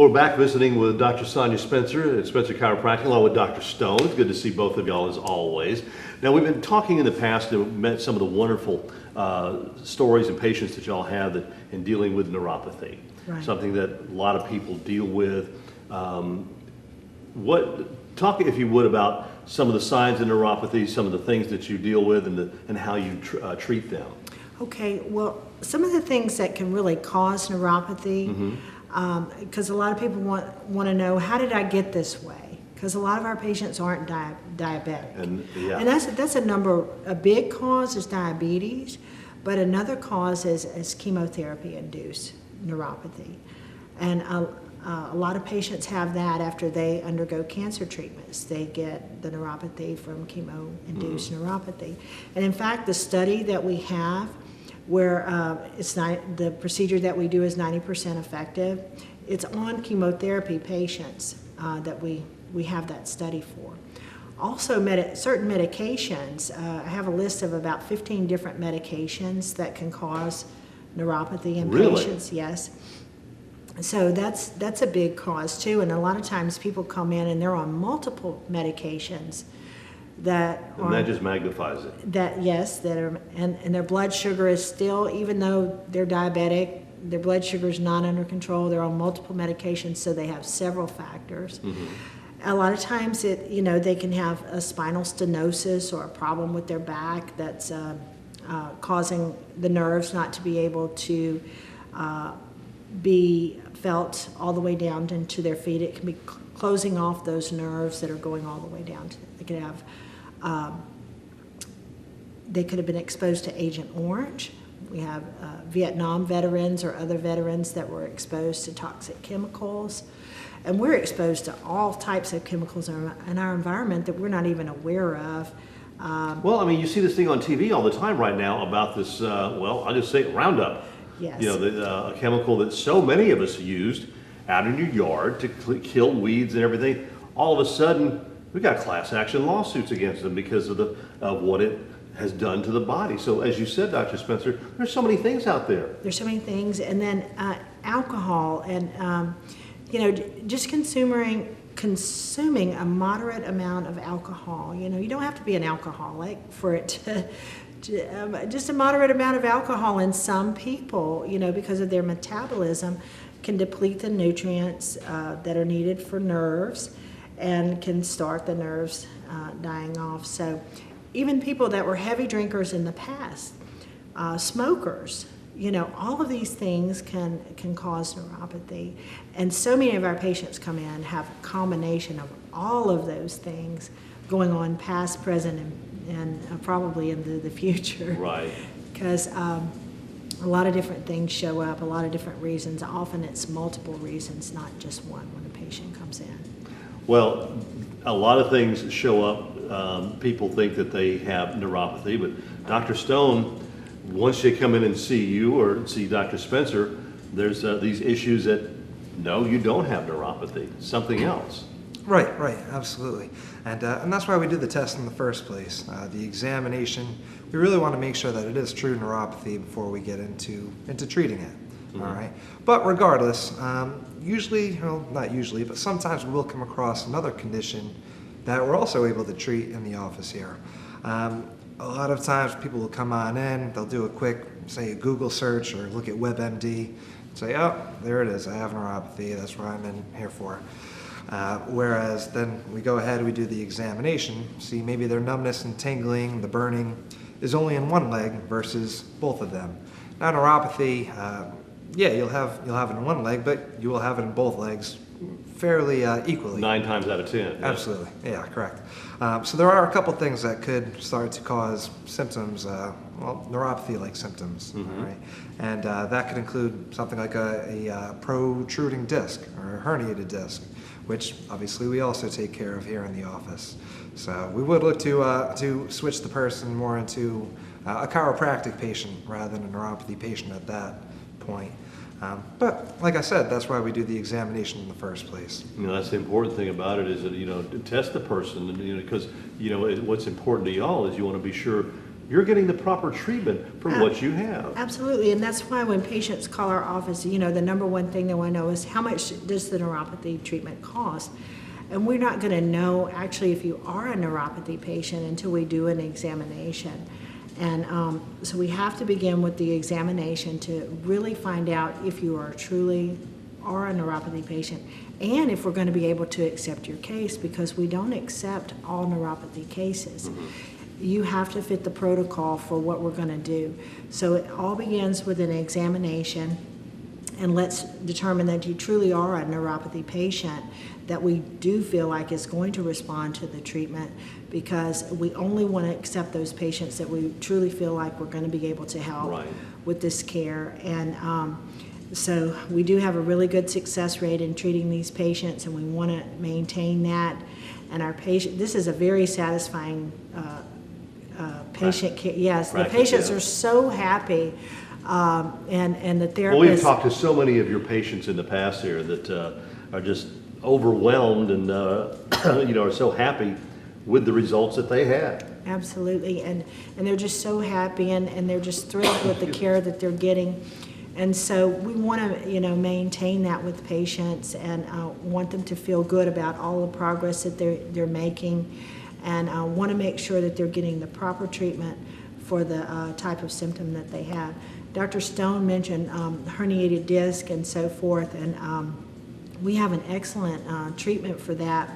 Well, we're back visiting with Dr. Sonia Spencer at Spencer Chiropractic, along with Dr. Stone. It's good to see both of y'all as always. Now, we've been talking in the past and met some of the wonderful stories and patients that y'all have in dealing with neuropathy, Right. something that a lot of people deal with. Talk, if you would, about some of the signs of neuropathy, some of the things that you deal with, and how you treat them. Okay, well, some of the things that can really cause neuropathy, because a lot of people want to know, how did I get this way? Because a lot of our patients aren't diabetic. And that's a big cause is diabetes, but another cause is chemotherapy-induced neuropathy. And a lot of patients have that after they undergo cancer treatments. They get the neuropathy from chemo-induced neuropathy. And in fact, the study that we have, where the procedure that we do is 90% effective, it's on chemotherapy patients that we have that study for. Also, certain medications, I have a list of about 15 different medications that can cause neuropathy in patients, yes. So that's a big cause too, and a lot of times people come in and they're on multiple medications that just magnifies it. And their blood sugar is still, even though they're diabetic, their blood sugar is not under control. They're on multiple medications, so they have several factors. A lot of times they can have a spinal stenosis or a problem with their back that's causing the nerves not to be able to be felt all the way down into their feet. It can be closing off those nerves that are going all the way down to, they could have been exposed to Agent Orange. We have Vietnam veterans or other veterans that were exposed to toxic chemicals. And we're exposed to all types of chemicals in our environment that we're not even aware of. Well, I mean, you see this thing on TV all the time right now about this, I'll just say Roundup. Yes. A chemical that so many of us used out in your yard to kill weeds and everything. All of a sudden, we got class action lawsuits against them because of what it has done to the body. So as you said, Dr. Spencer, there's so many things out there. There's so many things. And then alcohol and, just consuming a moderate amount of alcohol. You don't have to be an alcoholic for it to just a moderate amount of alcohol in some people, because of their metabolism, can deplete the nutrients that are needed for nerves and can start the nerves dying off. So even people that were heavy drinkers in the past, smokers, all of these things can cause neuropathy. And so many of our patients come in have a combination of all of those things going on past, present, and probably into the future. Right. Because a lot of different things show up, a lot of different reasons. Often it's multiple reasons, not just one when a patient comes in. Well, a lot of things show up. People think that they have neuropathy, but Dr. Stone, once they come in and see you or see Dr. Spencer, there's these issues that, no, you don't have neuropathy, something else. Right, absolutely. And that's why we do the test in the first place. The examination, we really want to make sure that it is true neuropathy before we get into treating it. All right. But regardless, not usually, but sometimes we will come across another condition that we're also able to treat in the office here. A lot of times people will come on in, they'll do a quick, say, a Google search or look at WebMD, say, oh, there it is, I have neuropathy, that's what I'm in here for. Whereas then we go ahead, we do the examination, see maybe their numbness and tingling, the burning is only in one leg versus both of them. Now neuropathy, you'll have it in one leg, but you will have it in both legs fairly equally. 9 times out of 10. Yeah. Absolutely, yeah, correct. So there are a couple things that could start to cause symptoms, neuropathy-like symptoms, all right? And that could include something like a protruding disc or a herniated disc, which obviously we also take care of here in the office. So we would look to switch the person more into a chiropractic patient rather than a neuropathy patient at that point. But like I said, that's why we do the examination in the first place. That's the important thing about it is that, to test the person, because, what's important to y'all is you want to be sure you're getting the proper treatment for what you have. Absolutely, and that's why when patients call our office, you know, the number one thing they want to know is how much does the neuropathy treatment cost? And we're not going to know actually if you are a neuropathy patient until we do an examination. And so we have to begin with the examination to really find out if you are truly are a neuropathy patient and if we're going to be able to accept your case, because we don't accept all neuropathy cases. You have to fit the protocol for what we're going to do. So it all begins with an examination, and let's determine that you truly are a neuropathy patient that we do feel like is going to respond to the treatment, because we only want to accept those patients that we truly feel like we're going to be able to help with this care. And so we do have a really good success rate in treating these patients, and we want to maintain that. And our patient, this is a very satisfying patient care. Yes, the patients are so happy, and the therapists. Well, we've talked to so many of your patients in the past here that are just overwhelmed and you know, are so happy with the results that they had. Absolutely, and they're just so happy, and they're just thrilled with the care that they're getting. And so we want to, you know, maintain that with patients, and want them to feel good about all the progress that they're making, and want to make sure that they're getting the proper treatment for the type of symptom that they have. Dr. Stone mentioned herniated disc and so forth, and we have an excellent treatment for that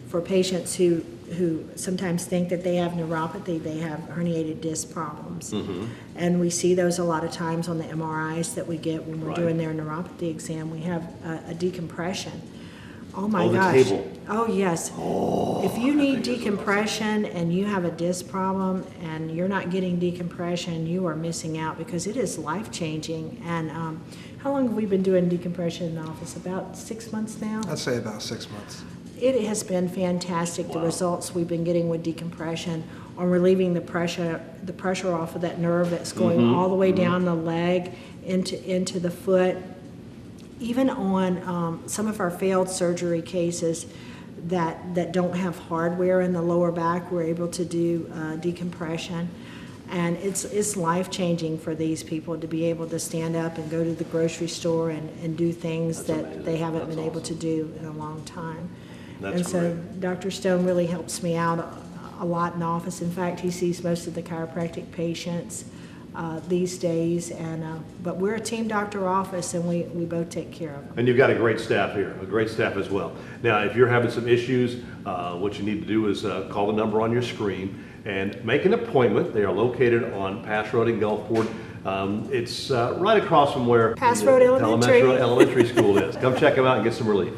for patients who sometimes think that they have neuropathy, they have herniated disc problems. And we see those a lot of times on the MRIs that we get when we're doing their neuropathy exam. We have a decompression. Oh my gosh. The table. Oh yes. If you need decompression and you have a disc problem and you're not getting decompression, you are missing out, because it is life-changing. And how long have we been doing decompression in the office? About 6 months now? I'd say about 6 months. It has been fantastic, the results we've been getting with decompression on relieving the pressure off of that nerve that's going all the way down the leg into the foot. Even on some of our failed surgery cases that don't have hardware in the lower back, we're able to do decompression. And it's life-changing for these people to be able to stand up and go to the grocery store and do things that they haven't been able to do in a long time. And so Dr. Stone really helps me out a lot in the office. In fact, he sees most of the chiropractic patients these days, but we're a team doctor office, and we both take care of them. And you've got a great staff here, a great staff as well. Now, if you're having some issues, what you need to do is call the number on your screen and make an appointment. They are located on Pass Road in Gulfport. It's right across from where Pass Road Elementary School is. Come check them out and get some relief.